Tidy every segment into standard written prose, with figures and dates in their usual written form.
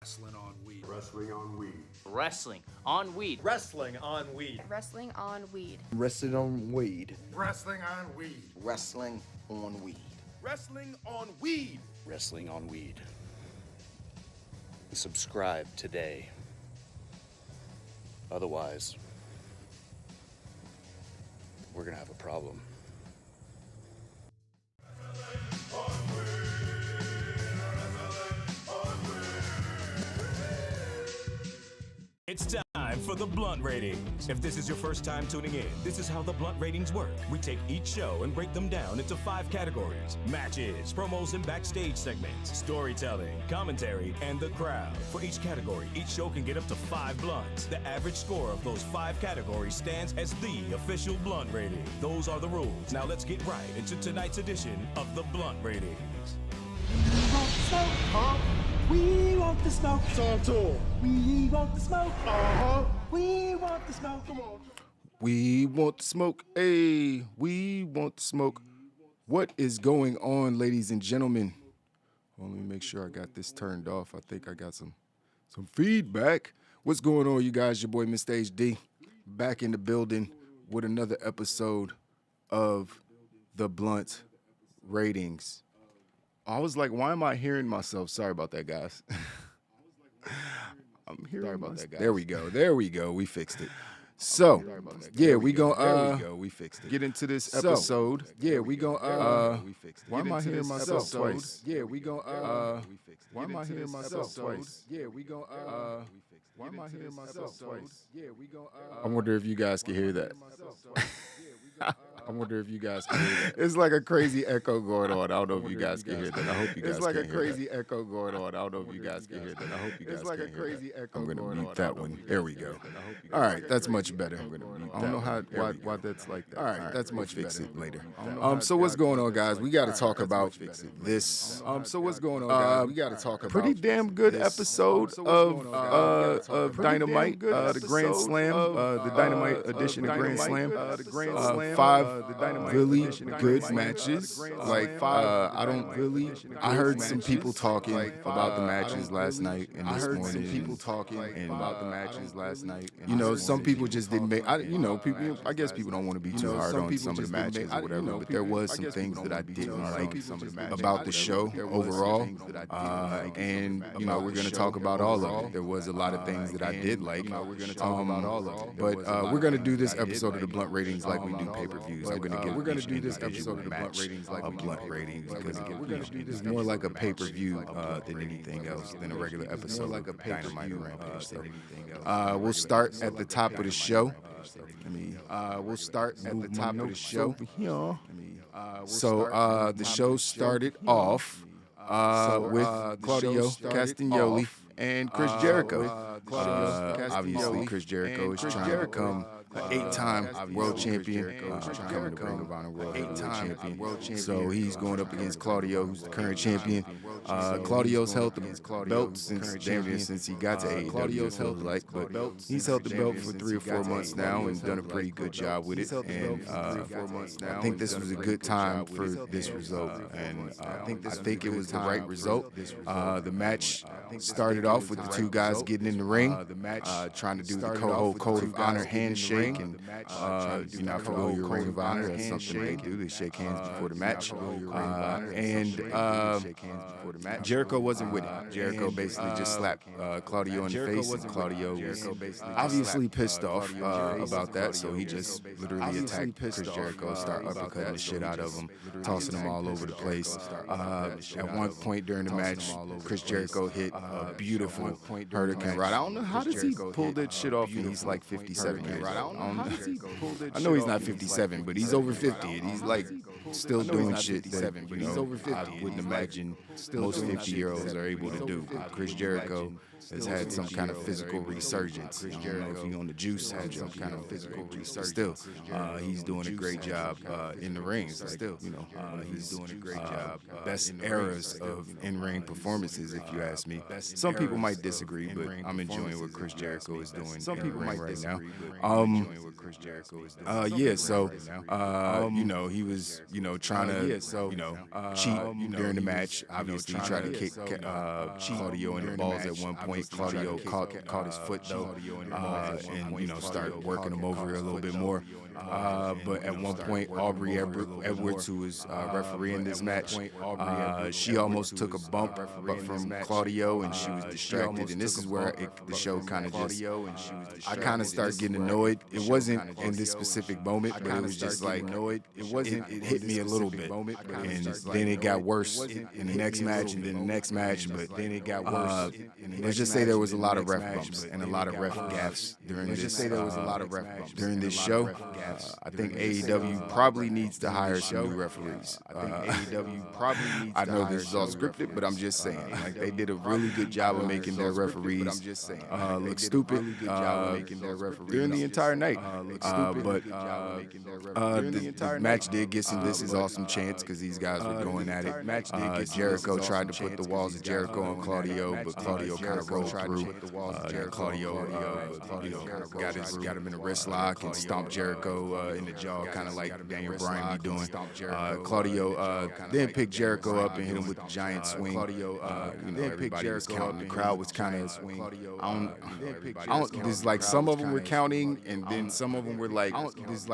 Wrestling on weed. Wrestling on weed. Wrestling on weed. Wrestling on weed. Wrestling on weed. Wrestling on weed. Wrestling on weed. Wrestling on weed. Wrestling on weed. Wrestling on weed. Subscribe today. Otherwise, we're gonna have a problem. It's time for the Blunt Ratings. If this is your first time tuning in, this is how the Blunt Ratings work. We take each show and break them down into 5 categories: matches, promos and backstage segments, storytelling, commentary, and the crowd. For each category, each show can get up to 5 blunts. The average score of those 5 categories stands as the official Blunt Rating. Those are the rules. Now let's get right into tonight's edition of the Blunt Ratings. We want the smoke. Talk to him. We want the smoke. We want the smoke. Come on. We want the smoke. Hey, we want the smoke. What is going on, ladies and gentlemen? Well, let me make sure I got this turned off. I think I got some feedback. What's going on, you guys? Your boy, Mr. HD, back in the building with another episode of the Blunt Ratings. I was like, why am I hearing myself? Sorry about that, guys. I'm hearing Sorry about that, guys. There we go. We fixed it. So, yeah, we gonna we fixed it. Get into this episode. Yeah, we gonna why am I hearing myself twice? Yeah, we gonna why am I hearing myself twice? Yeah, we gonna why am I hearing myself twice? Yeah, we gonna I wonder if you guys can hear that. I wonder if you guys can hear that. It's like a crazy echo going on. I don't know if you guys can hear that. I hope you guys can hear that. It's like a crazy echo going on. I don't know if you guys can hear that. I hope you guys can hear that. It's like a crazy echo going on. I'm going to mute that one. There we go. All right, that's much better. I don't know why that's like that. All right, that's much better. Fix it later. So what's going on, guys? We got to talk about this. So what's going on, guys? We got to talk about pretty damn good episode of Dynamite, the Grand Slam, the Dynamite edition of Grand Slam. The Grand Slam. 5 really good matches. Like, I heard some people talking about the matches last night and this morning. I heard some people talking about the matches last night. You know, some people just didn't make, people, I guess people don't want to be too hard on some of the matches or whatever, but there was some things that I didn't like about the show overall. And, we're going to talk about all of it. There was a lot of things that I did like. We're going to talk about all of it. But we're going to do this episode of the Blunt Ratings like we do pay-per-views. We're gonna do this episode of the Blunt Ratings like Blunt Ratings because it's more like a pay-per-view than anything else, than a regular episode like a Dynamite or Rampage. So we'll start at the top of the show. We'll start at the top of the show. So the show started off with Claudio Castagnoli and Chris Jericho. Obviously, Chris Jericho is trying to become an 8-time world champion, becoming the Ring of Honor world champion. So he's going up against Claudio, who's the current champion. Claudio's held the belt since he got to AEW, but he's held the belt for 3 or 4 months now and done a pretty good job with it. And I think this was a good time for this result, and I think it was the right result. The match started off with the 2 guys getting in the ring, trying to do the Code of Honor handshake. And if you're not familiar with Ring of Honor, that's something they do. They shake hands before the match. And Jericho wasn't with it. Jericho basically just slapped Claudio in the face, and Claudio was obviously pissed off about that, so he just literally attacked Chris Jericho, started uppercutting the shit out of him, tossing him all over the place. At one point during the match, Chris Jericho hit a beautiful Hurricane Rod. I don't know, how does he pull that shit off, and he's like 57 years old? I know he's not 57, but he's over 50, and he's like still doing shit that I wouldn't imagine most 50-years-olds are able to do. Chris Jericho has had some kind of physical resurgence. I don't know if he on the juice had some kind of physical resurgence. Still, he's doing a great job in the ring. Still, he's doing a great job. Best eras of in-ring performances, if you ask me. Some people might disagree, but I'm enjoying what Chris Jericho is doing. Some people might disagree, but I'm enjoying what Chris Jericho is doing. Yeah, so he was, trying to, cheat during the match. Obviously, he tried to kick Claudio in the balls at one point. Claudio caught his foot, though, and, started working him over a little bit more. But at one point, Aubrey Edwards, who was refereeing this match, she almost took a bump but from Claudio, and she was distracted. And this is where the show kind of just, I kind of started getting annoyed. It wasn't in this specific moment, but it was just like, it hit me a little bit. And then it got worse in the next match, and then the next match, but then it got worse. Let's just say there was a lot of ref bumps and a lot of ref gaffes during this show. I think AEW probably needs to hire some new referees. I know this is all scripted, but I'm just saying, like, they did a really good job of making their referees look stupid during the entire night. But the match did get some "This Is Awesome" chants because these guys were going at it. Jericho tried to put the walls of Jericho on Claudio, but Claudio kind of rolled through. Claudio, got him in a wrist lock and stomped Jericho in the jaw, kind of like Daniel Bryan be doing. Claudio then picked Jericho up and hit him with the giant swing. Everybody was counting. The crowd was kind of swing. There's like some of them were counting, and then some of them were like,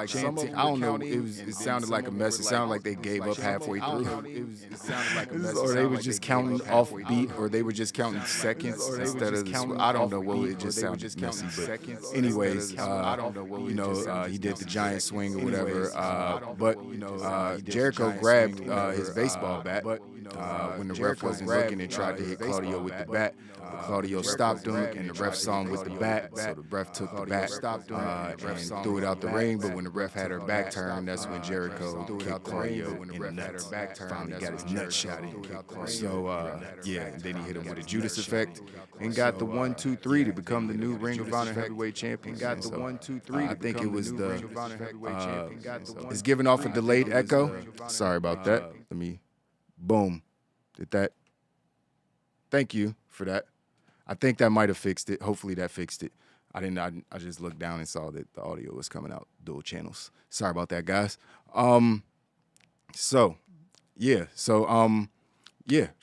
chanting. I don't know. It sounded like a mess. It sounded like they gave up halfway through. Or they were just counting off beat, or they were just counting seconds instead of. I don't know. Well, it just sounded messy. But anyways, he did the giant swing or whatever. But Jericho grabbed his baseball bat when the ref wasn't looking and tried to hit Claudio with the bat. Claudio stopped him, and the ref saw him with the bat, so the ref took the bat and threw it out the ring. But when the ref had her back turned, that's when Jericho kicked Claudio in the nuts. Finally got his nut shot in. So, and then he hit him with a Judas effect and got the 1, 2, 3 to become the new Ring of Honor heavyweight champion. I think it was it's giving off a delayed echo. Sorry about that. Let me, boom. Did that? Thank you for that. I think that might have fixed it. Hopefully that fixed it. I just looked down and saw that the audio was coming out dual channels. Sorry about that, guys.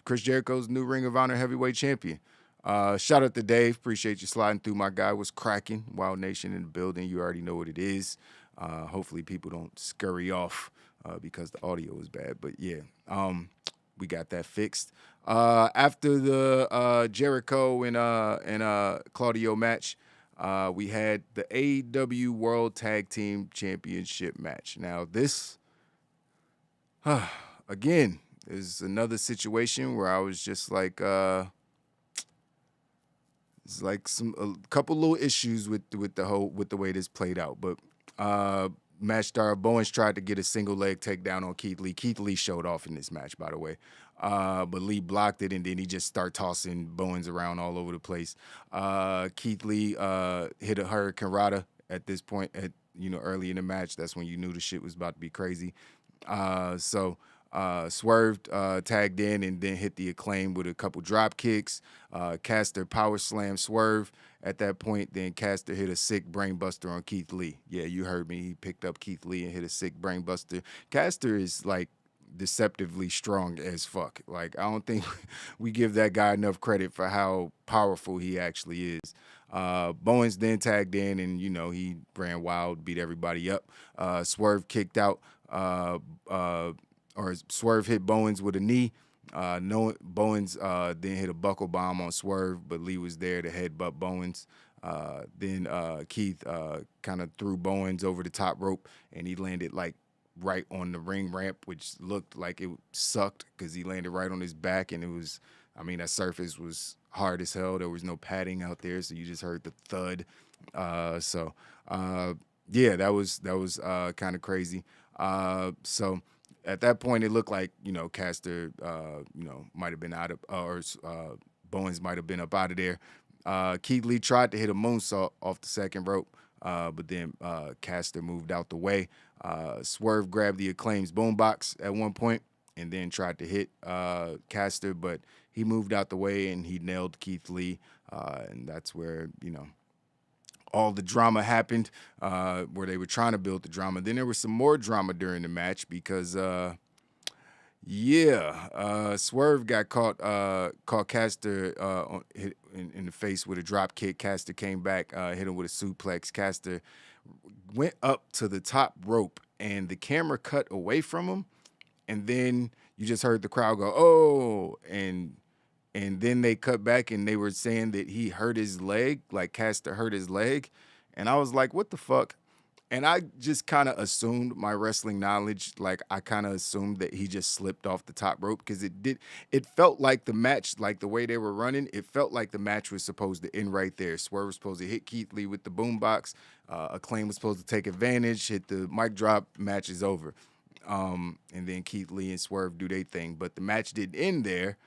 Chris Jericho's new Ring of Honor heavyweight champion. Shout out to Dave. Appreciate you sliding through. My guy was cracking. Wild Nation in the building. You already know what it is. Hopefully people don't scurry off because the audio is bad. But yeah, we got that fixed. After the Jericho and Claudio match, we had the AEW World Tag Team Championship match. Now this, again, is another situation where I was just like, it's like a couple little issues with the way this played out. But match star Bowens tried to get a single leg takedown on Keith Lee. Keith Lee showed off in this match, by the way. But Lee blocked it, and then he just started tossing Bowens around all over the place. Keith Lee hit a Hurricane Rana at this point, early in the match. That's when you knew the shit was about to be crazy. Swerved, tagged in, and then hit the Acclaim with a couple drop kicks. Caster power slam Swerve at that point. Then Caster hit a sick brainbuster on Keith Lee. Yeah, you heard me. He picked up Keith Lee and hit a sick brainbuster. Caster is like deceptively strong as fuck. Like, I don't think we give that guy enough credit for how powerful he actually is. Bowens then tagged in, and he ran wild, beat everybody up. Swerve kicked out, or Swerve hit Bowens with a knee. Bowens then hit a buckle bomb on Swerve, but Lee was there to headbutt Bowens. Then Keith kind of threw Bowens over the top rope, and he landed like right on the ring ramp, which looked like it sucked because he landed right on his back, and it was, that surface was hard as hell. There was no padding out there, so you just heard the thud. That was kind of crazy. So at that point, it looked like, Caster, might have been out of, or Bowens might have been up out of there. Keith Lee tried to hit a moonsault off the second rope, but then Caster moved out the way. Swerve grabbed the Acclaim's boombox at one point and then tried to hit Caster, but he moved out the way and he nailed Keith Lee. And that's where, all the drama happened where they were trying to build the drama. Then there was some more drama during the match because, Swerve got caught Caster in the face with a drop kick. Caster came back, hit him with a suplex. Caster went up to the top rope, and the camera cut away from him, and then you just heard the crowd go, "Oh!" and then they cut back, and they were saying that he hurt his leg, like Caster hurt his leg, and I was like, "What the fuck?" And I just kind of assumed my wrestling knowledge, like I kind of assumed that he just slipped off the top rope because it felt like the match, like the way they were running, it felt like the match was supposed to end right there. Swerve was supposed to hit Keith Lee with the boombox. Acclaim was supposed to take advantage, hit the mic drop, match is over. And then Keith Lee and Swerve do their thing. But the match didn't end there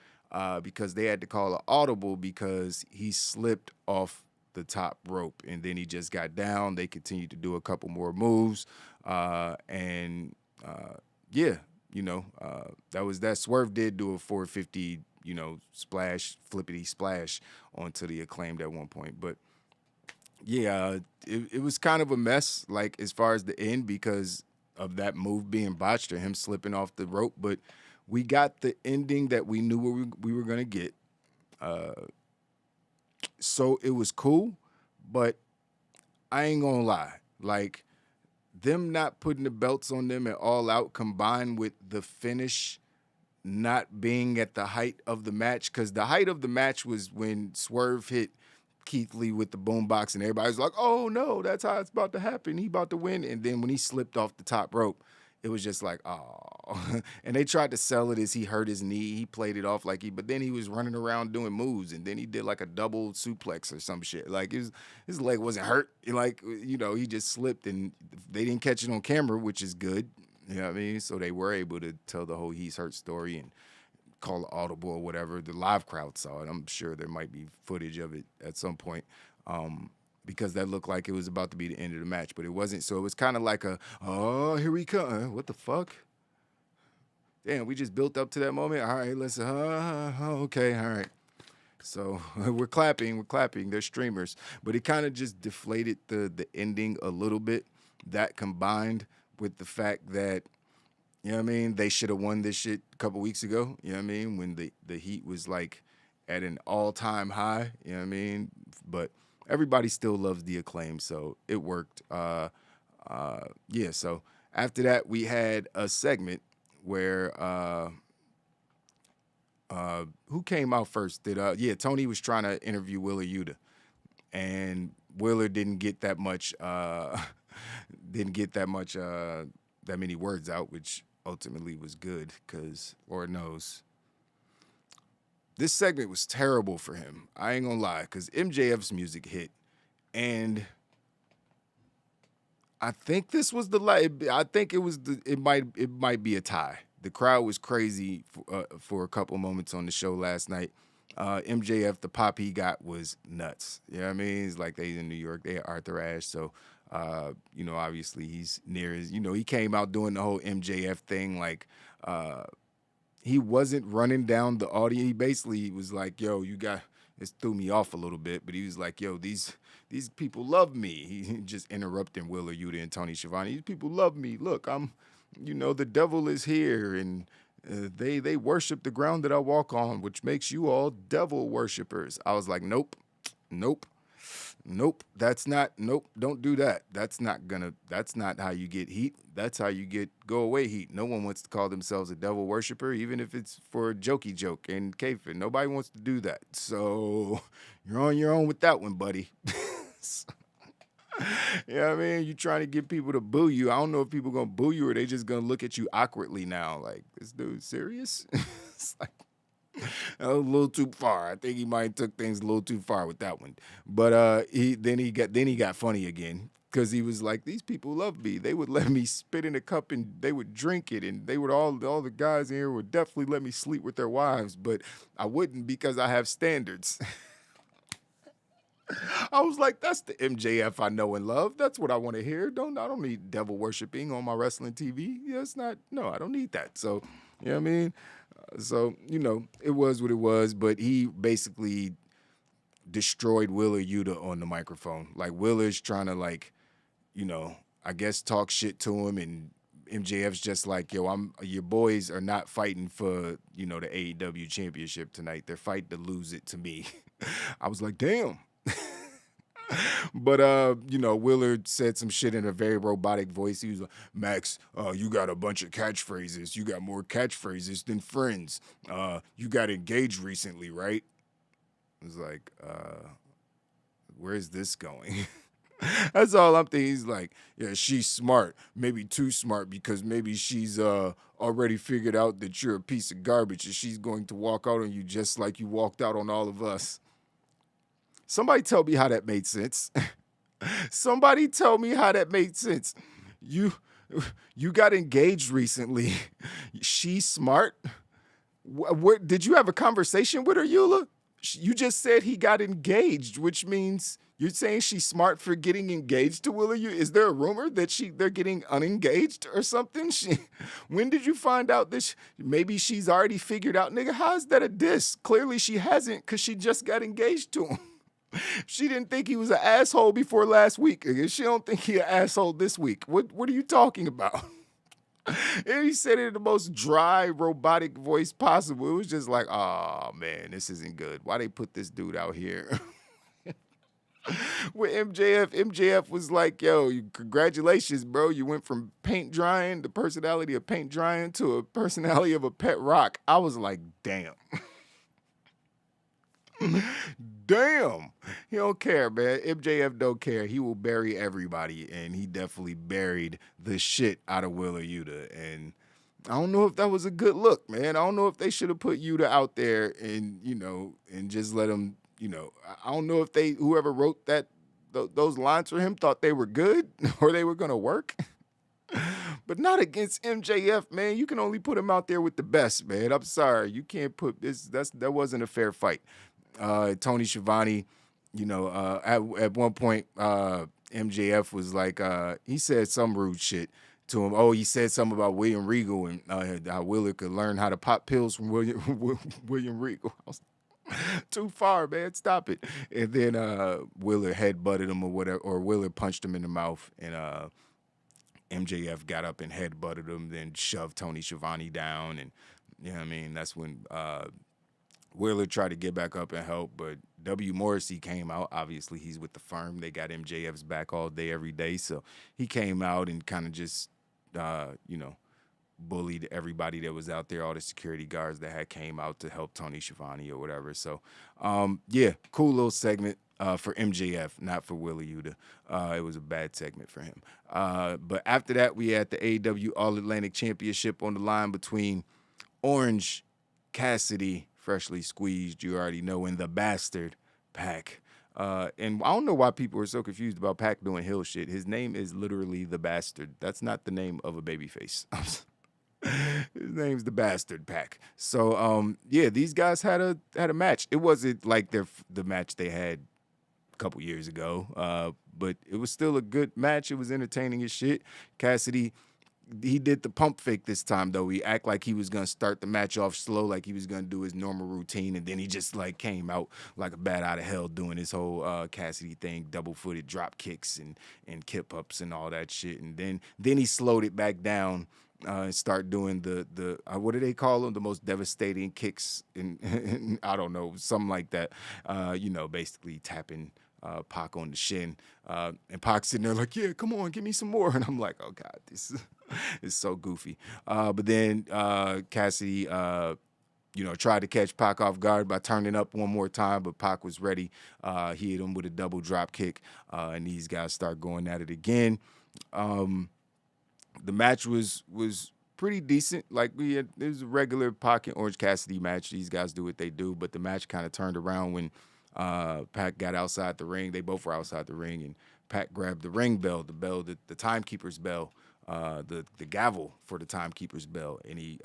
because they had to call an audible because he slipped off the top rope, and then he just got down. They continued to do a couple more moves, that was that. Swerve did do a 450, splash, flippity splash onto the Acclaimed at one point, but yeah, it was kind of a mess, like as far as the end because of that move being botched or him slipping off the rope, but we got the ending that we knew we were gonna get. So it was cool, but I ain't gonna lie. Like, them not putting the belts on them at All Out combined with the finish not being at the height of the match, because the height of the match was when Swerve hit Keith Lee with the boombox, and everybody was like, "Oh, no, that's how it's about to happen. He about to win." And then when he slipped off the top rope, it was just like, oh. And they tried to sell it as he hurt his knee. He played it off like but then he was running around doing moves, and then he did like a double suplex or some shit. Like his leg wasn't hurt. Like, he just slipped, and they didn't catch it on camera, which is good. You know what I mean? So they were able to tell the whole he's hurt story and call it audible or whatever. The live crowd saw it. I'm sure there might be footage of it at some point. Because that looked like it was about to be the end of the match, but it wasn't. So it was kind of like oh, here we come. What the fuck? Damn, we just built up to that moment. All right, let's, okay, all right. So we're clapping. They're streamers. But it kind of just deflated the ending a little bit. That combined with the fact that, they should have won this shit a couple weeks ago, when the heat was like at an all-time high, But everybody still loves the Acclaim, so it worked. So after that, we had a segment where who came out first? Tony was trying to interview Wheeler Yuta, and Wheeler didn't get that many words out, which ultimately was good because Lord knows. This segment was terrible for him. I ain't gonna lie, because MJF's music hit, and I think this was it might be a tie. The crowd was crazy for a couple moments on the show last night. MJF, the pop he got was nuts. You know what I mean? It's like they in New York, they had Arthur Ashe, so obviously he's near his. He came out doing the whole MJF thing, like. He wasn't running down the audience. He basically was like, "Yo, this threw me off a little bit," but he was like, "Yo, these people love me." He just interrupting Wheeler Yuta and Tony Schiavone. These people love me. Look, I'm, the devil is here, and they worship the ground that I walk on, which makes you all devil worshipers. I was like, nope. That's not, don't do that. That's not how you get heat. That's how you get go away heat. No one wants to call themselves a devil worshiper, even if it's for a jokey joke and kayfabe. Nobody wants to do that. So you're on your own with that one, buddy. You know what I mean? You're trying to get people to boo you. I don't know if people are going to boo you or they just going to look at you awkwardly now. Like, this dude serious? It's like, a little too far. I think he might have took things a little too far with that one. But he got funny again because he was like, these people love me. They would let me spit in a cup and they would drink it, and they would all the guys in here would definitely let me sleep with their wives, but I wouldn't because I have standards. I was like, that's the MJF I know and love. That's what I want to hear. I don't need devil worshiping on my wrestling TV. I don't need that. So, you know what I mean? So, it was what it was, but he basically destroyed Willer Yuta on the microphone. Like, Willer's trying to, like, you know, I guess talk shit to him, and MJF's just like, yo, your boys are not fighting for, you know, the AEW championship tonight. They're fighting to lose it to me. I was like, damn. But, you know, Willard said some shit in a very robotic voice. He was like, Max, you got a bunch of catchphrases. You got more catchphrases than friends. You got engaged recently, right? I was like, where's this going? That's all I'm thinking. He's like, yeah, she's smart. Maybe too smart, because maybe she's already figured out that you're a piece of garbage and she's going to walk out on you just like you walked out on all of us. Somebody tell me how that made sense. Somebody tell me how that made sense. You got engaged recently. She's smart. What, did you have a conversation with her, Eula? You just said he got engaged, which means you're saying she's smart for getting engaged to Willer. Is there a rumor that they're getting unengaged or something? When did you find out that maybe she's already figured out? Nigga, how is that a diss? Clearly she hasn't, because she just got engaged to him. She didn't think he was an asshole before last week. She don't think he an asshole this week. What are you talking about? And he said it in the most dry, robotic voice possible. It was just like, oh, man, this isn't good. Why they put this dude out here? With MJF was like, yo, congratulations, bro. You went from paint drying, the personality of paint drying, to a personality of a pet rock. I was like, damn. Damn. He don't care, man. MJF don't care. He will bury everybody, and he definitely buried the shit out of Willer Yuta. And I don't know if that was a good look, man. I don't know if they should have put Yuta out there and, you know, and just let him, you know, I don't know if whoever wrote those lines for him thought they were good or they were going to work. But not against MJF, man. You can only put him out there with the best, man. I'm sorry. You can't put this. That wasn't a fair fight. Tony Schiavone, you know, at one point, MJF was like, he said some rude shit to him. Oh, he said something about William Regal and how Willer could learn how to pop pills from William Regal. I was, too far, man. Stop it. And then Willer headbutted him or whatever, or Willer punched him in the mouth, and MJF got up and headbutted him, then shoved Tony Schiavone down, and you know what I mean. That's when Willer tried to get back up and help, but W. Morrissey came out. Obviously, he's with the firm. They got MJF's back all day, every day. So he came out and kind of just, you know, bullied everybody that was out there, all the security guards that had came out to help Tony Schiavone or whatever. So, yeah, cool little segment for MJF, not for Willer Yuta. It was a bad segment for him. But after that, we had the AEW All-Atlantic Championship on the line between Orange Cassidy, freshly squeezed, you already know, and the Bastard Pac. And I don't know why people are so confused about Pac doing heel shit. His name is literally the Bastard. That's not the name of a babyface. His name's the Bastard Pac. So, yeah, these guys had a match. It wasn't like the match they had a couple years ago, but it was still a good match. It was entertaining as shit. Cassidy, he did the pump fake this time, though. He act like he was going to start the match off slow, like he was going to do his normal routine, and then he just, like, came out like a bat out of hell doing his whole Cassidy thing, double-footed drop kicks and kip-ups and all that shit. And then he slowed it back down and start doing the what do they call them? The most devastating kicks, in I don't know, something like that. You know, basically tapping Pac on the shin. And Pac's sitting there like, yeah, come on, give me some more. And I'm like, oh, God, this is so goofy. But then Cassidy, you know, tried to catch Pac off guard by turning up one more time, but Pac was ready. He hit him with a double drop kick, and these guys start going at it again. The match was pretty decent. Like, it was a regular Pac and Orange Cassidy match. These guys do what they do, but the match kind of turned around when Pac got outside the ring. They both were outside the ring, and Pac grabbed the ring bell, the timekeeper's bell, the gavel for the timekeeper's bell, and he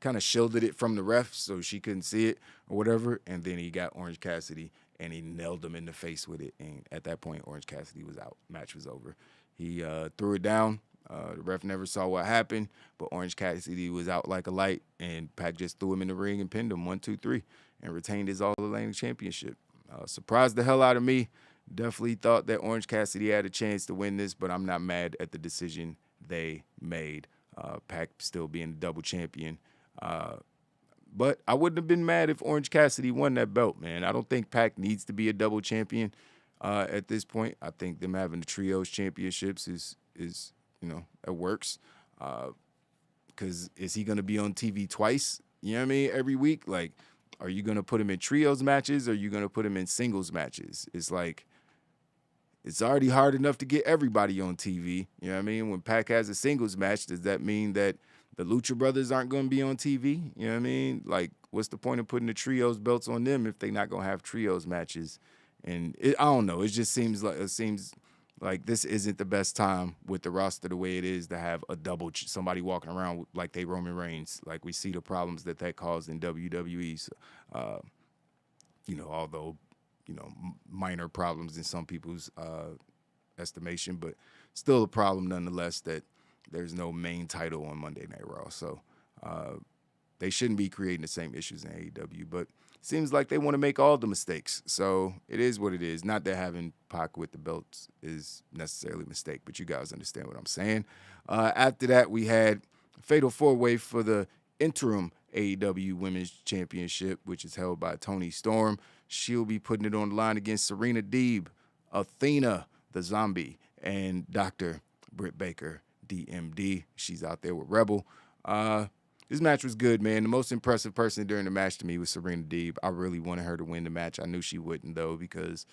kind of shielded it from the ref so she couldn't see it or whatever, and then he got Orange Cassidy, and he nailed him in the face with it, and at that point, Orange Cassidy was out. Match was over. He threw it down. The ref never saw what happened, but Orange Cassidy was out like a light, and Pac just threw him in the ring and pinned him 1, 2, 3, and retained his All-Atlantic Championship. Surprised the hell out of me. Definitely thought that Orange Cassidy had a chance to win this, but I'm not mad at the decision they made. Pac still being the double champion. But I wouldn't have been mad if Orange Cassidy won that belt, man. I don't think Pac needs to be a double champion at this point. I think them having the trios championships is it works. Because is he going to be on TV twice? You know what I mean? Every week? Like, are you going to put him in trios matches or are you going to put him in singles matches? It's like, it's already hard enough to get everybody on TV. You know what I mean? When Pac has a singles match, does that mean that the Lucha Brothers aren't going to be on TV? You know what I mean? Like, what's the point of putting the trios belts on them if they're not going to have trios matches? And I don't know. It just seems like this isn't the best time with the roster the way it is to have a double somebody walking around like they Roman Reigns. Like we see the problems that caused in WWE. So, although, minor problems in some people's estimation, but still a problem nonetheless that there's no main title on Monday Night Raw. So they shouldn't be creating the same issues in AEW, but seems like they want to make all the mistakes. So it is what it is. Not that having Pac with the belts is necessarily a mistake, but you guys understand what I'm saying. After that, we had Fatal 4-Way for the interim AEW Women's Championship, which is held by Toni Storm. She'll be putting it on the line against Serena Deeb, Athena, the Zombie, and Dr. Britt Baker, DMD. She's out there with Rebel. This match was good, man. The most impressive person during the match to me was Serena Deeb. I really wanted her to win the match. I knew she wouldn't, though, because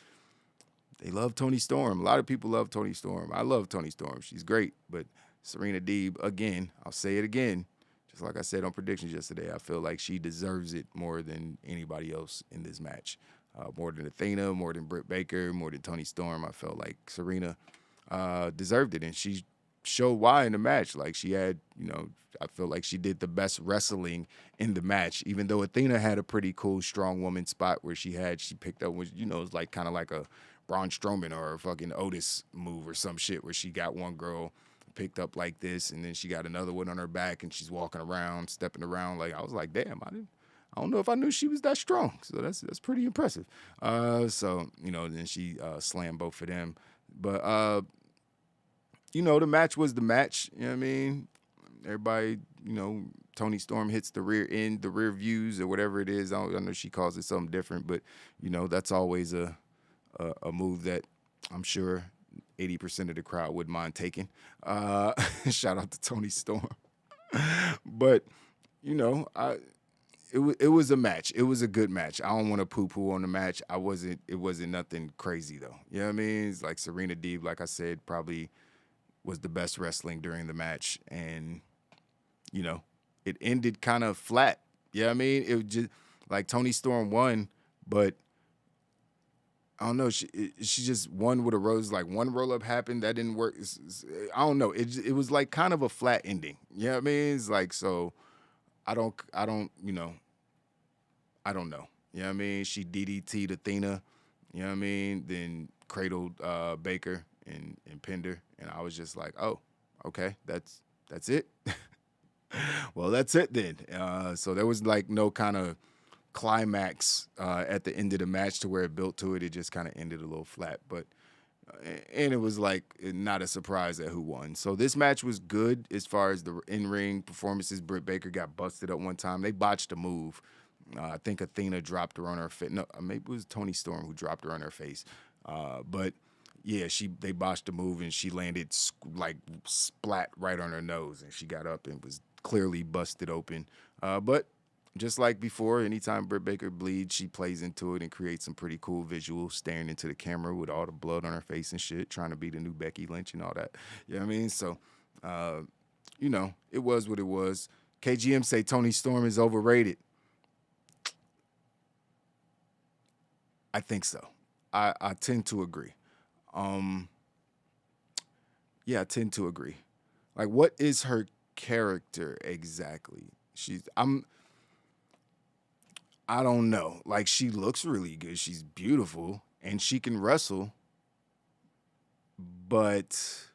they love Toni Storm. A lot of people love Toni Storm. I love Toni Storm. She's great. But Serena Deeb, again, I'll say it again, just like I said on predictions yesterday, I feel like she deserves it more than anybody else in this match. More than Athena, more than Britt Baker, more than Toni Storm. I felt like Serena deserved it, and she showed why in the match. Like she had, I feel like she did the best wrestling in the match, even though Athena had a pretty cool strong woman spot where she picked up, which, it's like kind of like a Braun Strowman or a fucking Otis move or some shit where she got one girl picked up like this and then she got another one on her back and she's walking around, stepping around. Like, I was like, damn, I don't know if I knew she was that strong. So that's pretty impressive. Then she slammed both of them. But, the match was the match. You know what I mean? Everybody, Toni Storm hits the rear end, the rear views or whatever it is. I know she calls it something different, but, that's always a move that I'm sure 80% of the crowd wouldn't mind taking. Shout out to Toni Storm. But, it was a match. It was a good match. I don't want to poo-poo on the match. It wasn't nothing crazy, though. You know what I mean? It's like Serena Deeb, like I said, probably was the best wrestling during the match. And, it ended kind of flat. You know what I mean? It was just like Toni Storm won, but I don't know. She just won with a rose. Like one roll-up happened. That didn't work. I don't know. It was like kind of a flat ending. You know what I mean? It's like, so I don't know. You know what I mean? She DDT'd Athena, you know what I mean? Then cradled Baker and pinned her. And I was just like, oh, okay, that's it? Well, that's it then. So there was like no kind of climax at the end of the match to where it built to it. It just kind of ended a little flat. But and it was like not a surprise at who won. So this match was good as far as the in-ring performances. Britt Baker got busted up one time. They botched a move. I think Athena dropped her on her face. No, maybe it was Toni Storm who dropped her on her face. But yeah, they botched the move and she landed like splat right on her nose, and she got up and was clearly busted open. But just like before, anytime Britt Baker bleeds, she plays into it and creates some pretty cool visuals, staring into the camera with all the blood on her face and shit, trying to be the new Becky Lynch and all that. You know what I mean? So, it was what it was. KGM say Toni Storm is overrated. I think so. I tend to agree. I tend to agree. Like, what is her character exactly? I don't know. Like, she looks really good. She's beautiful and she can wrestle, but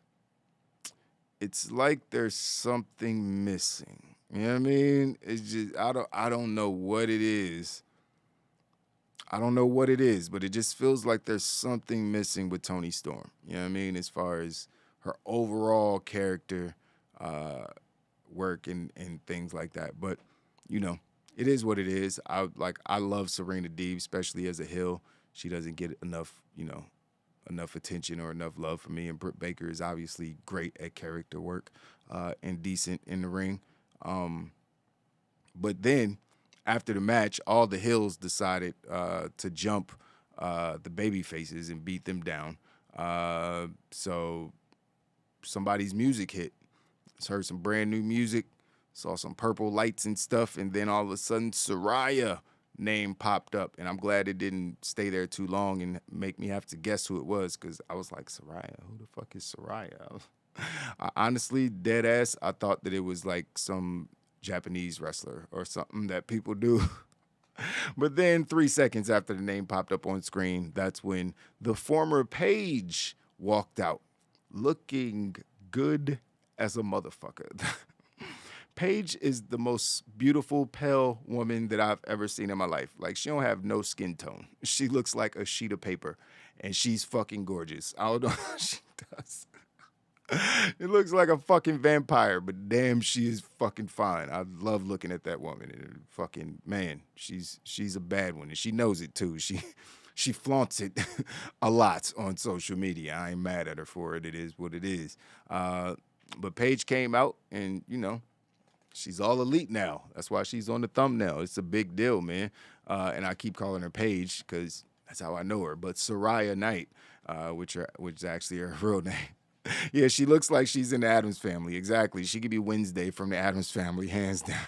it's like there's something missing. You know what I mean? It's just I don't know what it is. I don't know what it is, but it just feels like there's something missing with Toni Storm. You know what I mean? As far as her overall character work and things like that. But, you know, it is what it is. I love Serena Deeb, especially as a heel. She doesn't get enough, enough attention or enough love from me. And Britt Baker is obviously great at character work and decent in the ring. But then after the match, all the heels decided to jump the baby faces and beat them down. So somebody's music hit. Just heard some brand new music, saw some purple lights and stuff, and then all of a sudden Saraya name popped up, and I'm glad it didn't stay there too long and make me have to guess who it was, because I was like, Saraya, who the fuck is Saraya? I honestly, dead ass, I thought that it was like some Japanese wrestler or something that people do. But then 3 seconds after the name popped up on screen, that's when the former Paige walked out looking good as a motherfucker. Paige is the most beautiful, pale woman that I've ever seen in my life. Like, she don't have no skin tone. She looks like a sheet of paper, and she's fucking gorgeous. I don't know how she does. It looks like a fucking vampire, but damn, she is fucking fine. I love looking at that woman. And fucking, man, she's a bad one, and she knows it too. She flaunts it a lot on social media. I ain't mad at her for it. It is what it is. But Paige came out, and, she's all elite now. That's why she's on the thumbnail. It's a big deal, man. And I keep calling her Paige because that's how I know her. But Saraya Knight, which is actually her real name. Yeah, she looks like she's in the Addams Family. Exactly. She could be Wednesday from the Addams Family, hands down.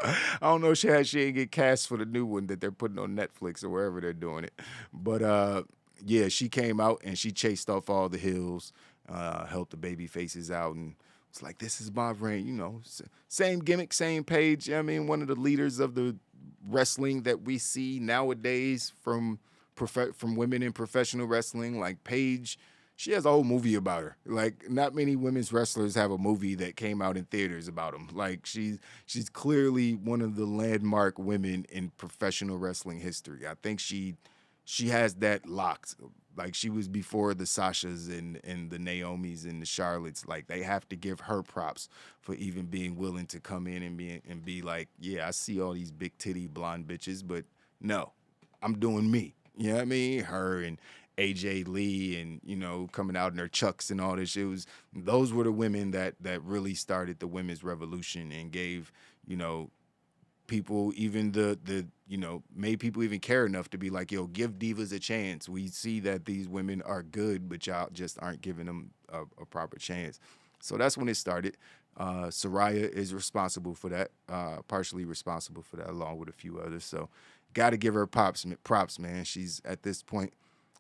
I don't know if she ain't get cast for the new one that they're putting on Netflix or wherever they're doing it. But, yeah, she came out and she chased off all the heels, helped the baby faces out, and it's like, this is my reign, same gimmick, same Paige. I mean, one of the leaders of the wrestling that we see nowadays from women in professional wrestling, like Paige. She has a whole movie about her. Like, not many women's wrestlers have a movie that came out in theaters about them. Like, she's clearly one of the landmark women in professional wrestling history. I think she has that locked. Like, she was before the Sashas and the Naomis and the Charlottes. Like, they have to give her props for even being willing to come in and be like, yeah, I see all these big titty blonde bitches, but no, I'm doing me. You know what I mean? Her and AJ Lee and, coming out in their chucks and all this shit. Those were the women that really started the women's revolution and gave, people even made people even care enough to be like, yo, give divas a chance. We see that these women are good, but y'all just aren't giving them a proper chance. So that's when it started. Saraya is responsible for that, partially responsible for that, along with a few others. So got to give her props, man. She's, at this point,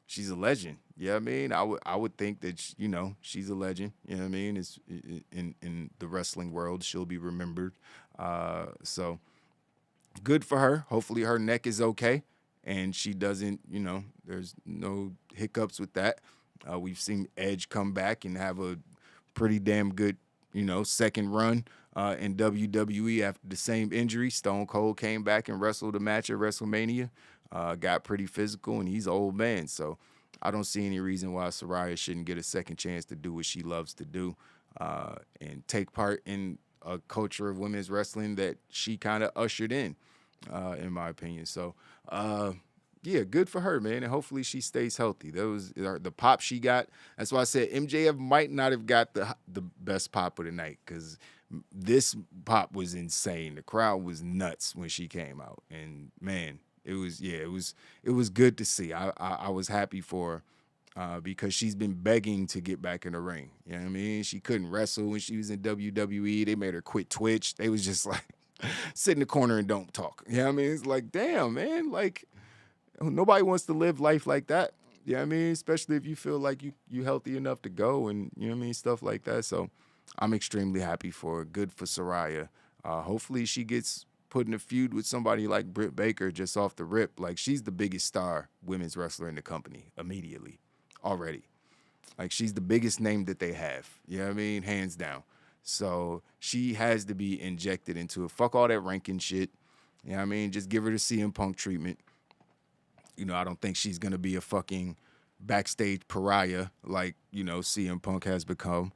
she's a legend. Yeah, I mean, I would think that she's a legend. You know what I mean? It's in the wrestling world, she'll be remembered. So good for her. Hopefully her neck is okay, and she doesn't. There's no hiccups with that. We've seen Edge come back and have a pretty damn good second run in WWE after the same injury. Stone Cold came back and wrestled a match at WrestleMania. Got pretty physical, and he's an old man. So I don't see any reason why Saraya shouldn't get a second chance to do what she loves to do and take part in a culture of women's wrestling that she kind of ushered in my opinion. So, yeah, good for her, man, and hopefully she stays healthy. Those are the pop she got. That's why I said MJF might not have got the best pop of the night, because this pop was insane. The crowd was nuts when she came out, and man, it was good to see. I was happy for her because she's been begging to get back in the ring. You know what I mean? She couldn't wrestle when she was in WWE. They made her quit Twitch. They was just like, sit in the corner and don't talk. You know what I mean? It's like, damn, man, like, nobody wants to live life like that. You know what I mean? Especially if you feel like you healthy enough to go and, you know what I mean, stuff like that. So I'm extremely happy for her. Good for Saraya. Hopefully she gets put in a feud with somebody like Britt Baker just off the rip. Like, she's the biggest star women's wrestler in the company immediately already. Like, she's the biggest name that they have. You know what I mean? Hands down. So she has to be injected into it. Fuck all that ranking shit. You know what I mean? Just give her the CM Punk treatment. I don't think she's going to be a fucking backstage pariah like, CM Punk has become.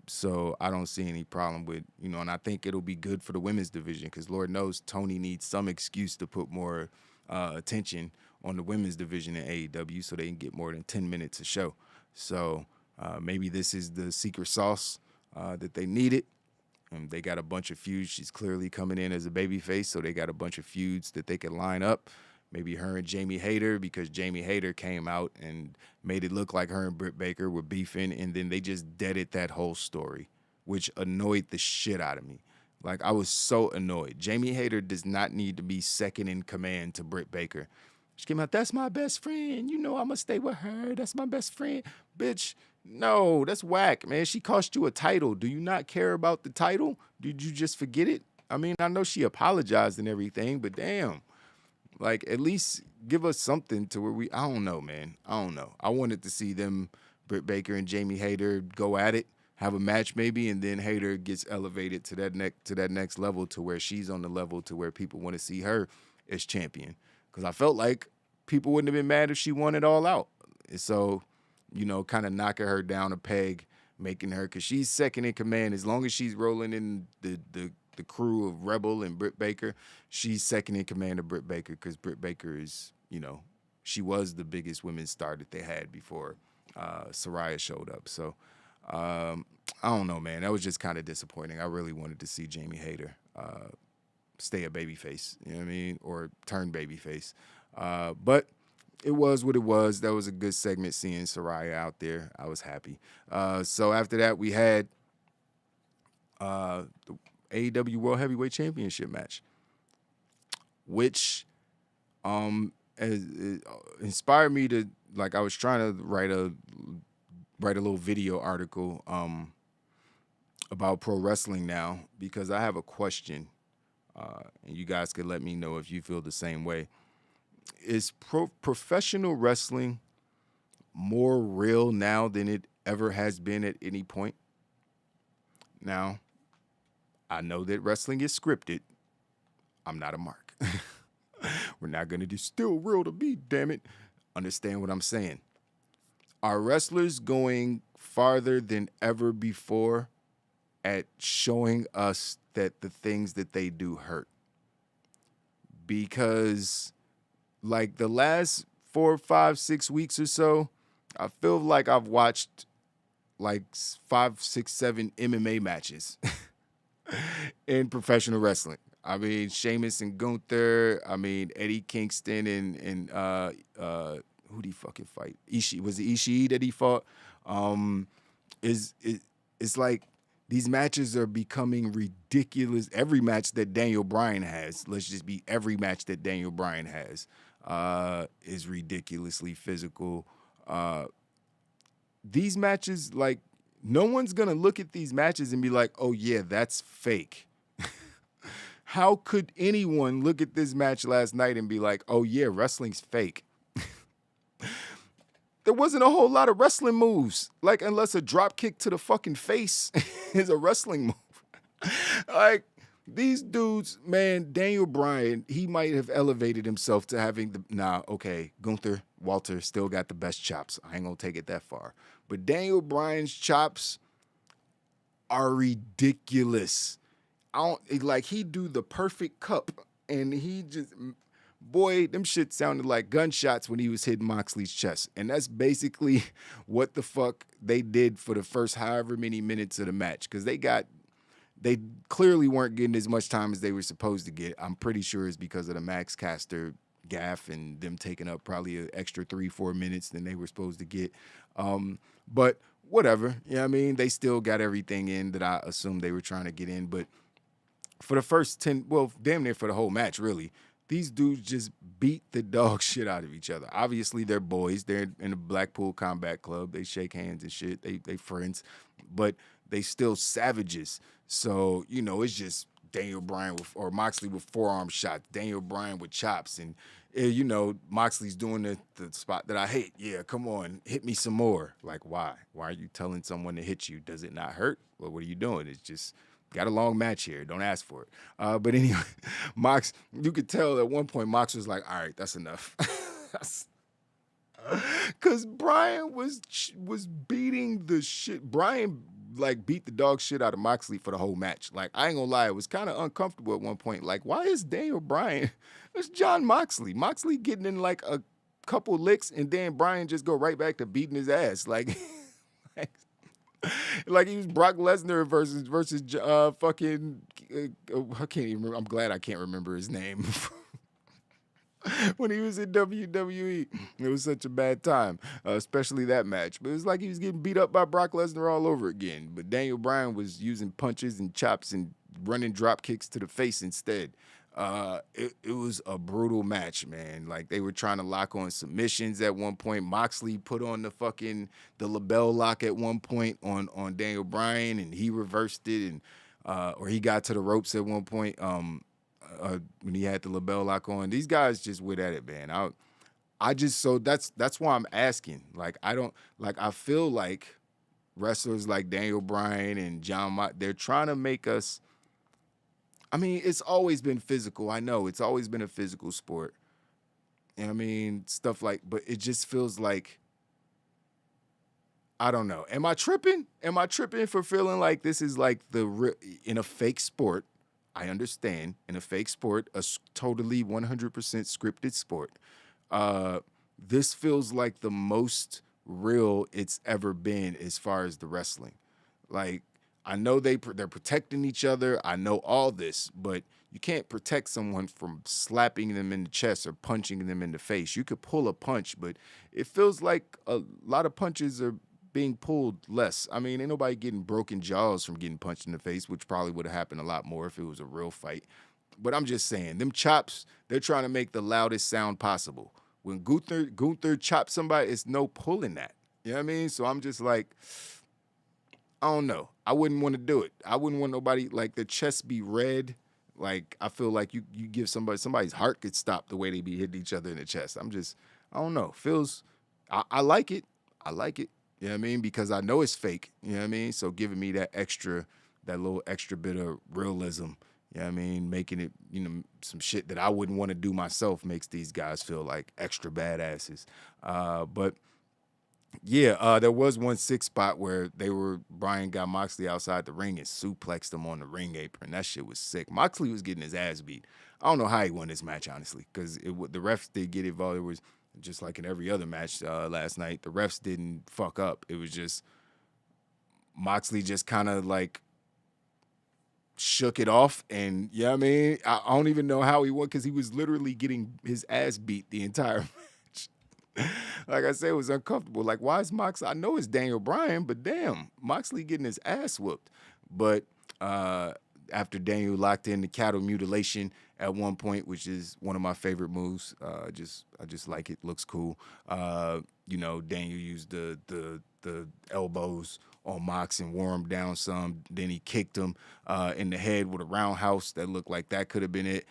So I don't see any problem with, and I think it'll be good for the women's division because Lord knows Tony needs some excuse to put more attention on the women's division in AEW so they can get more than 10 minutes a show. So maybe this is the secret sauce that they needed. They got a bunch of feuds. She's clearly coming in as a babyface, so they got a bunch of feuds that they can line up. Maybe her and Jamie Hayter, because Jamie Hayter came out and made it look like her and Britt Baker were beefing, and then they just deaded that whole story, which annoyed the shit out of me. Like, I was so annoyed. Jamie Hayter does not need to be second in command to Britt Baker. She came out, that's my best friend. I'm going to stay with her. That's my best friend. Bitch, no, that's whack, man. She cost you a title. Do you not care about the title? Did you just forget it? I mean, I know she apologized and everything, but damn. Like, at least give us something to where I don't know, man. I don't know. I wanted to see them, Britt Baker and Jamie Hayter, go at it, have a match maybe, and then Hayter gets elevated to that next level to where she's on the level to where people want to see her as champion. Because I felt like people wouldn't have been mad if she won it all out. And so, kind of knocking her down a peg, making her, because she's second in command. As long as she's rolling in the crew of Rebel and Britt Baker, she's second in command of Britt Baker because Britt Baker is, she was the biggest women's star that they had before Saraya showed up. So, I don't know, man. That was just kind of disappointing. I really wanted to see Jamie Hayter stay a babyface, you know what I mean, or turn babyface. But it was what it was. That was a good segment seeing Saraya out there. I was happy. So after that, we had the AEW World Heavyweight Championship match, which inspired me to, like, I was trying to write a little video article about pro wrestling now because I have a question, and you guys could let me know if you feel the same way. Is professional wrestling more real now than it ever has been at any point? Now, I know that wrestling is scripted. I'm not a mark. We're not going to do still real to be, damn it. Understand what I'm saying. Are wrestlers going farther than ever before at showing us that the things that they do hurt? Because, like, the last 4, 5, 6 weeks or so, I feel like I've watched like 5, 6, 7 MMA matches in professional wrestling. I mean, Sheamus and Gunther. I mean, Eddie Kingston and who did he fucking fight? Ishii. Was it Ishii that he fought? It's like these matches are becoming ridiculous. Every match that Daniel Bryan has, let's just be every match that Daniel Bryan has, is ridiculously physical. These matches, like, no one's going to look at these matches and be like, oh, yeah, that's fake. How could anyone look at this match last night and be like, oh, yeah, wrestling's fake? There wasn't a whole lot of wrestling moves, like, unless a drop kick to the fucking face is a wrestling move. Like, these dudes, man, Daniel Bryan, he might have elevated himself to having Gunther, Walter still got the best chops. I ain't gonna take it that far. But Daniel Bryan's chops are ridiculous. He do the perfect cup, and he just, boy, them shit sounded like gunshots when he was hitting Moxley's chest. And that's basically what the fuck they did for the first however many minutes of the match. Because they clearly weren't getting as much time as they were supposed to get. I'm pretty sure it's because of the Max Caster gaff and them taking up probably an extra 3-4 minutes than they were supposed to get. But whatever. You know what I mean? They still got everything in that I assumed they were trying to get in. But for the first 10, well, damn near for the whole match, really, these dudes just beat the dog shit out of each other. Obviously, they're boys. They're in the Blackpool Combat Club. They shake hands and shit. They friends. But they still savages. So, it's just Daniel Bryan or Moxley with forearm shots, Daniel Bryan with chops, and, Moxley's doing the spot that I hate. Yeah, come on, hit me some more. Like, why? Why are you telling someone to hit you? Does it not hurt? Well, what are you doing? It's just got a long match here. Don't ask for it. But anyway, Mox, you could tell at one point Mox was like, all right, that's enough. Because Brian was beating the shit. Brian, like, beat the dog shit out of Moxley for the whole match. Like, I ain't gonna lie, it was kind of uncomfortable at one point. Like, why is Daniel Bryan? It's John Moxley. Moxley getting in, like, a couple licks, and then Brian just go right back to beating his ass. Like, like he was Brock Lesnar versus fucking, I can't even remember. I'm glad I can't remember his name. When he was in WWE, it was such a bad time, especially that match. But it was like he was getting beat up by Brock Lesnar all over again. But Daniel Bryan was using punches and chops and running drop kicks to the face instead. It was a brutal match, man. Like, they were trying to lock on submissions at one point. Moxley put on the LaBelle lock at one point on Daniel Bryan, and he reversed it, and or he got to the ropes at one point. When he had the LaBelle lock on, these guys just went at it, man. So that's why I'm asking. Like, I feel like wrestlers like Daniel Bryan and John Moxley, they're trying to make us. I mean, it's always been physical. I know it's always been a physical sport. And I mean, stuff like, but it just feels like, I don't know. Am I tripping? Am I tripping for feeling like this is like in a fake sport? I understand, in a fake sport, a totally 100% scripted sport, this feels like the most real it's ever been as far as the wrestling. Like, I know they're protecting each other. I know all this, but you can't protect someone from slapping them in the chest or punching them in the face. You could pull a punch, but it feels like a lot of punches are being pulled less. I mean, ain't nobody getting broken jaws from getting punched in the face, which probably would have happened a lot more if it was a real fight. But I'm just saying, them chops, they're trying to make the loudest sound possible. When Gunther chops somebody, it's no pulling that. You know what I mean? So I'm just like, I don't know. I wouldn't want to do it. I wouldn't want nobody, like, their chest be red. Like, I feel like you give somebody's heart could stop the way they be hitting each other in the chest. I don't know. I like it. I like it. You know what I mean? Because I know it's fake. You know what I mean? So giving me that little extra bit of realism, you know what I mean? Making it, some shit that I wouldn't want to do myself makes these guys feel like extra badasses. But yeah, there was one sick spot where Brian got Moxley outside the ring and suplexed him on the ring apron. That shit was sick. Moxley was getting his ass beat. I don't know how he won this match, honestly, because the refs did get involved. It was just like in every other match last night. The refs didn't fuck up. It was just Moxley just kind of like shook it off. And, you know what I mean? I don't even know how he won because he was literally getting his ass beat the entire match. Like I said, it was uncomfortable. Like, why is Moxley? I know it's Daniel Bryan, but damn, Moxley getting his ass whooped. But after Daniel locked in the cattle mutilation at one point, which is one of my favorite moves. I just like it. Looks cool. Daniel used the elbows on Mox and wore him down some. Then he kicked him in the head with a roundhouse that looked like that could have been it.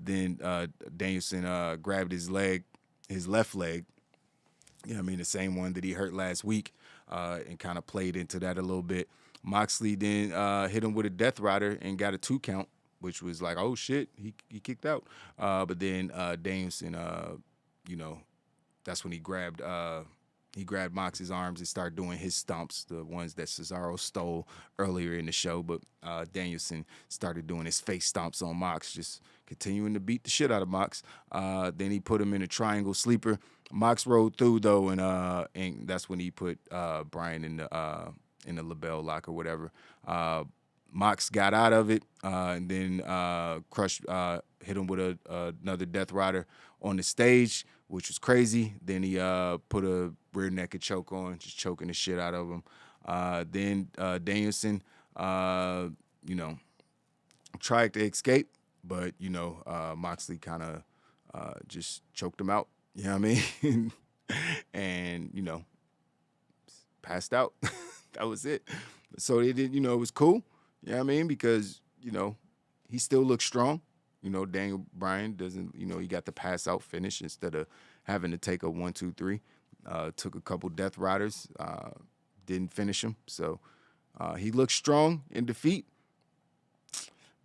Then Danielson grabbed his left leg. You know what I mean? The same one that he hurt last week and kind of played into that a little bit. Moxley then hit him with a Death Rider and got a 2 count, which was like, oh shit, he kicked out. But then Danielson, that's when he grabbed Mox's arms and started doing his stomps, the ones that Cesaro stole earlier in the show. But Danielson started doing his face stomps on Mox, just continuing to beat the shit out of Mox. Then he put him in a triangle sleeper. Mox rolled through though, and that's when he put Brian in the LaBelle lock or whatever. Mox got out of it, and then Crush hit him with another Death Rider on the stage, which was crazy. Then he put a rear naked choke on, just choking the shit out of him. Then Danielson, tried to escape, but, Moxley kind of just choked him out, you know what I mean? And, passed out. That was it. So they did, it was cool. You know what I mean? Because, he still looks strong. Daniel Bryan doesn't, he got the pass out finish instead of having to take a 1, 2, 3. Took a couple Death Riders, didn't finish him. So he looks strong in defeat.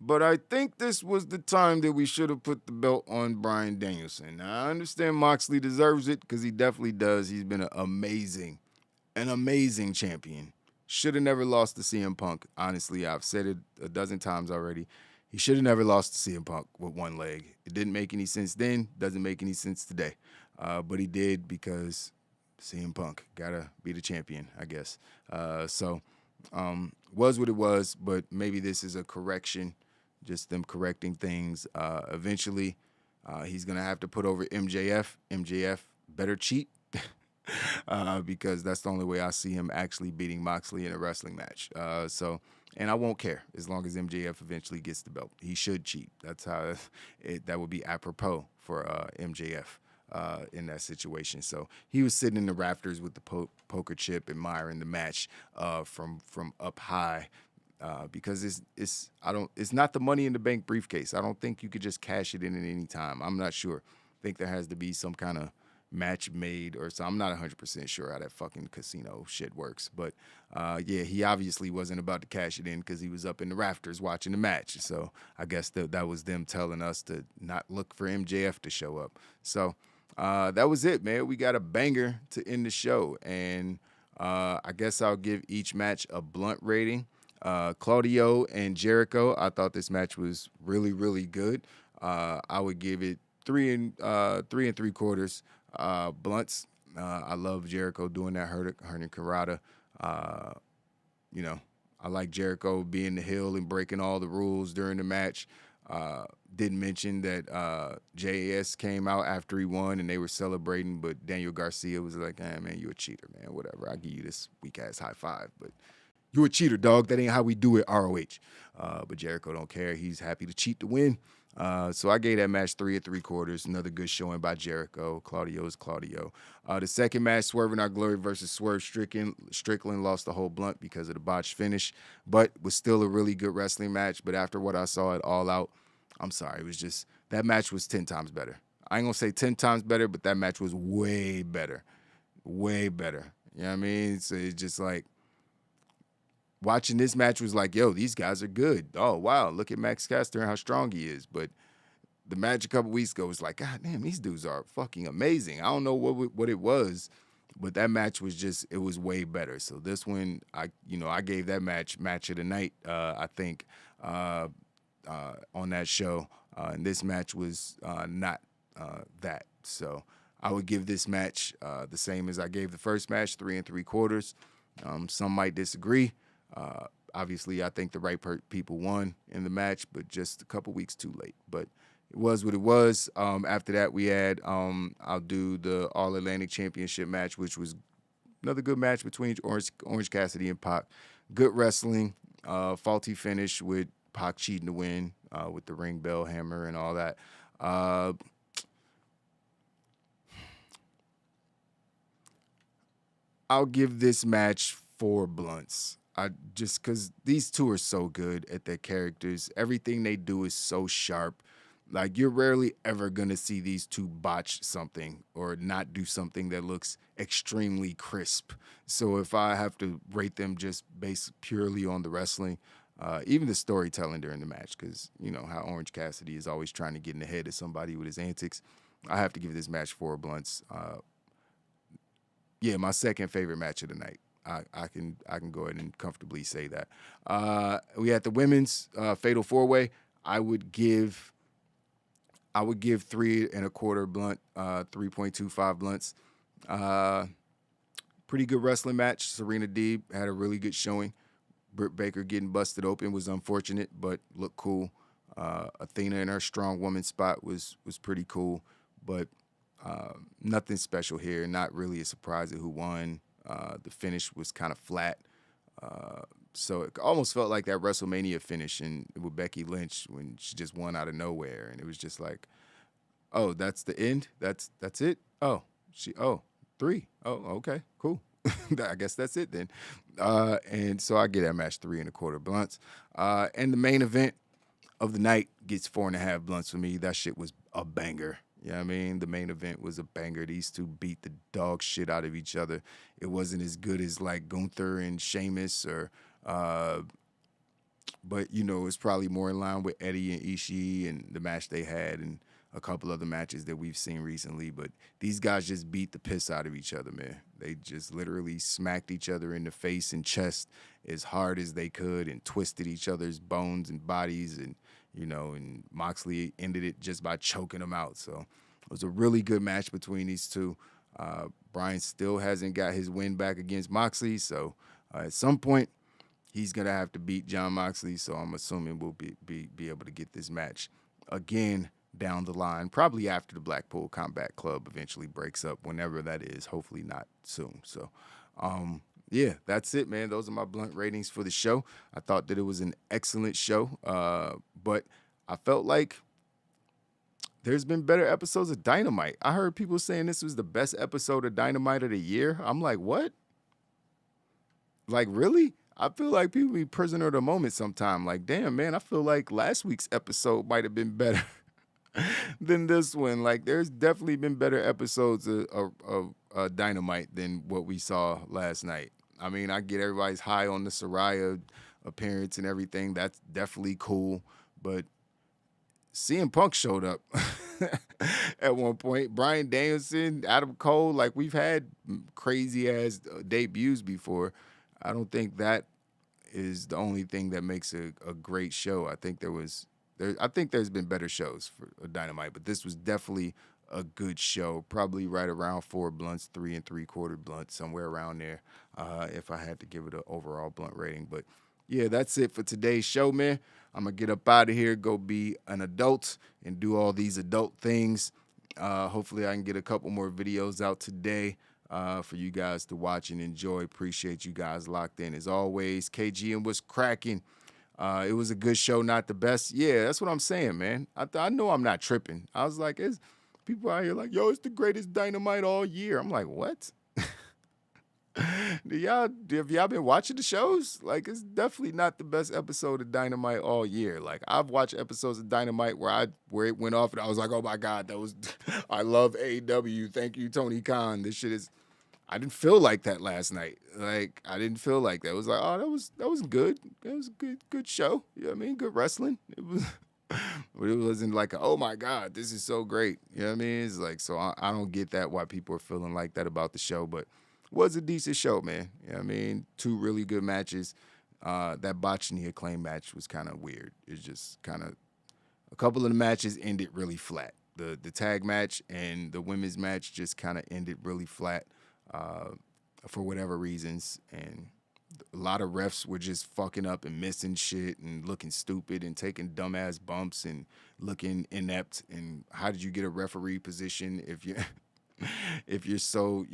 But I think this was the time that we should have put the belt on Bryan Danielson. Now, I understand Moxley deserves it because he definitely does. He's been an amazing champion. Should have never lost to CM Punk. Honestly, I've said it a dozen times already. He should have never lost to CM Punk with one leg. It didn't make any sense then. Doesn't make any sense today. But he did because CM Punk gotta be the champion, I guess. Was what it was, but maybe this is a correction, just them correcting things. Eventually, he's going to have to put over MJF. MJF better cheat because that's the only way I see him actually beating Moxley in a wrestling match. And I won't care as long as MJF eventually gets the belt. He should cheat. That's how that would be apropos for MJF. In that situation. So he was sitting in the rafters with the poker chip, admiring the match from up high because it's not the Money in the Bank briefcase. I don't think you could just cash it in at any time. I'm not sure. I think there has to be some kind of match made or so. I'm not 100% sure how that fucking casino shit works. But he obviously wasn't about to cash it in because he was up in the rafters watching the match. So I guess that was them telling us to not look for MJF to show up. So that was it, man. We got a banger to end the show. And I guess I'll give each match a blunt rating. Claudio and Jericho, I thought this match was really, really good. I would give it 3 3/4 blunts. I love Jericho doing that Hurricane Karada. I like Jericho being the heel and breaking all the rules during the match. Didn't mention that JAS came out after he won and they were celebrating, but Daniel Garcia was like, man, you a cheater, man, whatever. I'll give you this weak-ass high five, but you a cheater, dog. That ain't how we do it, ROH. But Jericho don't care. He's happy to cheat to win. So I gave that match 3 3/4. Another good showing by Jericho. Claudio's Claudio. The second match, Swerve and Our Glory versus Swerve Strickland lost the whole blunt because of the botched finish, but was still a really good wrestling match. But after what I saw at All Out, I'm sorry, it was just, that match was 10 times better. I ain't gonna say 10 times better, but that match was way better. Way better. You know what I mean? So it's just like, watching this match was like, yo, these guys are good. Oh, wow, look at Max Caster and how strong he is. But the match a couple weeks ago was like, God damn, these dudes are fucking amazing. I don't know what it was, but that match was just, it was way better. So this one, I gave that match of the night, I think, on that show. And this match was not that. So I would give this match the same as I gave the first match, 3 3/4. Some might disagree. Obviously, I think the right people won in the match, but just a couple weeks too late. But it was what it was. After that, we had, I'll do the All-Atlantic Championship match, which was another good match between Orange Cassidy and Pac. Good wrestling, faulty finish with Pac cheating to win with the ring bell hammer and all that. I'll give this match 4 blunts. Just because these two are so good at their characters. Everything they do is so sharp. Like, you're rarely ever going to see these two botch something or not do something that looks extremely crisp. So if I have to rate them just based purely on the wrestling, even the storytelling during the match, because you know how Orange Cassidy is always trying to get in the head of somebody with his antics, I have to give this match 4 blunts. My second favorite match of the night. I can go ahead and comfortably say that. We had the women's Fatal 4-Way. I would give 3 1/4 blunt, 3.25 blunts. Pretty good wrestling match. Serena Deeb had a really good showing. Britt Baker getting busted open was unfortunate, but looked cool. Athena in her strong woman spot was pretty cool, but nothing special here. Not really a surprise at who won. The finish was kind of flat. So it almost felt like that WrestleMania finish with Becky Lynch when she just won out of nowhere. And it was just like, oh, that's the end? That's it? 3. Oh, okay, cool. I guess that's it then. And so I get that match 3 1/4 blunts. And the main event of the night gets 4.5 blunts for me. That shit was a banger. You know what I mean? The main event was a banger. These two beat the dog shit out of each other. It wasn't as good as like Gunther and Sheamus or But, it's probably more in line with Eddie and Ishii and the match they had and a couple other matches that we've seen recently. But these guys just beat the piss out of each other, man. They just literally smacked each other in the face and chest as hard as they could and twisted each other's bones and bodies. And, and Moxley ended it just by choking them out. So it was a really good match between these two. Bryan still hasn't got his win back against Moxley. So at some point, he's going to have to beat Jon Moxley, so I'm assuming we'll be able to get this match again down the line, probably after the Blackpool Combat Club eventually breaks up, whenever that is, hopefully not soon. So, yeah, that's it, man. Those are my blunt ratings for the show. I thought that it was an excellent show, but I felt like there's been better episodes of Dynamite. I heard people saying this was the best episode of Dynamite of the year. I'm like, what? Like, really? I feel like people be prisoner of the moment sometime. Like, damn, man, I feel like last week's episode might have been better than this one. Like, there's definitely been better episodes of Dynamite than what we saw last night. I mean, I get everybody's high on the Saraya appearance and everything. That's definitely cool. But CM Punk showed up at one point. Bryan Danielson, Adam Cole, like, we've had crazy-ass debuts before. I don't think that is the only thing that makes a great show. I think there's been better shows for Dynamite, but this was definitely a good show. Probably right around 4 blunts, 3 3/4 blunts, somewhere around there, if I had to give it an overall blunt rating. But yeah, that's it for today's show, man. I'm going to get up out of here, go be an adult and do all these adult things. Hopefully I can get a couple more videos out today. For you guys to watch and enjoy. Appreciate you guys locked in as always. KG and what's cracking. It was a good show, not the best. Yeah, that's what I'm saying, man. I know I'm not tripping. I was like, it's people out here like, yo, it's the greatest Dynamite all year. I'm like, what? Have y'all been watching the shows? Like, it's definitely not the best episode of Dynamite all year. Like, I've watched episodes of Dynamite where it went off and I was like, oh my God, I love AEW. Thank you, Tony Khan. This shit is. I didn't feel like that last night. Like, I didn't feel like that. It was like, oh, that was good. It was a good show. You know what I mean? Good wrestling. It was, but it wasn't like, oh my God, this is so great. You know what I mean? It's like, so I don't get that, why people are feeling like that about the show, but it was a decent show, man. You know what I mean? 2 really good matches. That Botch and the Acclaim match was kind of weird. It's just kind of, a couple of the matches ended really flat. The tag match and the women's match just kind of ended really flat. For whatever reasons, and a lot of refs were just fucking up and missing shit and looking stupid and taking dumbass bumps and looking inept. And how did you get a referee position if you're so,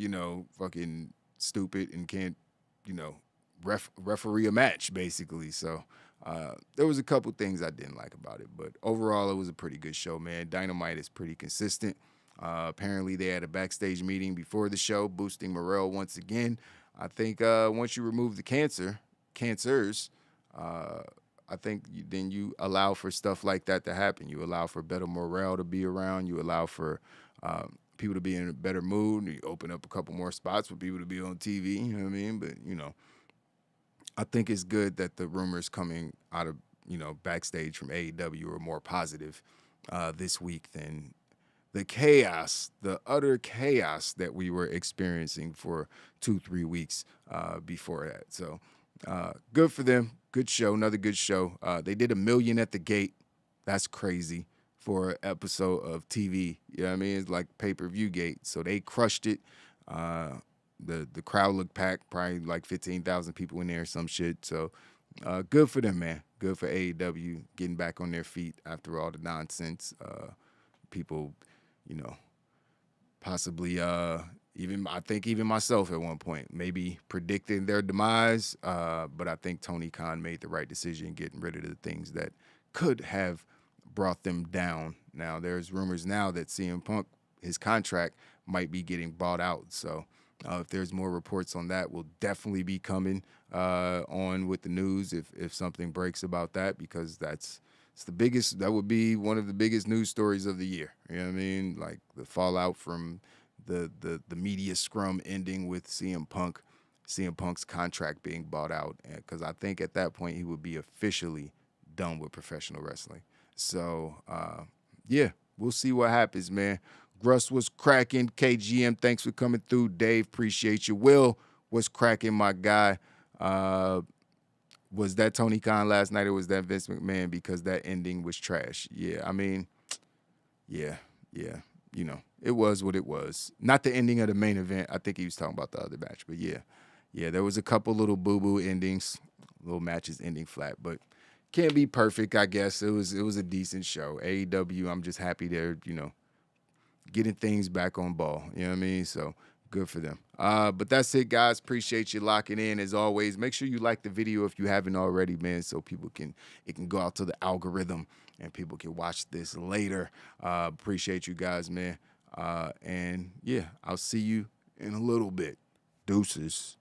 fucking stupid and can't, referee a match, basically? So there was a couple things I didn't like about it, but overall it was a pretty good show, man. Dynamite is pretty consistent. Apparently, they had a backstage meeting before the show, boosting morale once again. I think once you remove the cancers, I think then you allow for stuff like that to happen. You allow for better morale to be around. You allow for people to be in a better mood. You open up a couple more spots for people to be on TV. You know what I mean? But, I think it's good that the rumors coming out of, backstage from AEW are more positive this week than the utter chaos that we were experiencing for 2-3 weeks before that. So good for them. Good show. Another good show. They did $1 million at the gate. That's crazy for an episode of TV. You know what I mean? It's like pay-per-view gate. So they crushed it. The crowd looked packed, probably like 15,000 people in there or some shit. So good for them, man. Good for AEW getting back on their feet after all the nonsense. People, possibly I think even myself at one point, maybe predicting their demise. But I think Tony Khan made the right decision getting rid of the things that could have brought them down. Now, there's rumors now that CM Punk, his contract might be getting bought out. So if there's more reports on that, we'll definitely be coming on with the news if something breaks about that, because that would be one of the biggest news stories of the year. You know what I mean? Like the fallout from the media scrum ending with CM Punk CM Punk's contract being bought out, because I think at that point he would be officially done with professional wrestling. So, yeah, we'll see what happens, man. Russ was cracking. KGM, thanks for coming through. Dave, appreciate you. Will was cracking, my guy. Was that Tony Khan last night or was that Vince McMahon? Because that ending was trash. Yeah, I mean, yeah. You know, it was what it was. Not the ending of the main event. I think he was talking about the other match. But, yeah, there was a couple little boo-boo endings, little matches ending flat. But can't be perfect, I guess. It was a decent show. AEW, I'm just happy they're, getting things back on ball. You know what I mean? So good for them. But that's it, guys. Appreciate you locking in as always. Make sure you like the video if you haven't already, man, so it can go out to the algorithm and people can watch this later. Appreciate you guys, man. And yeah, I'll see you in a little bit. Deuces.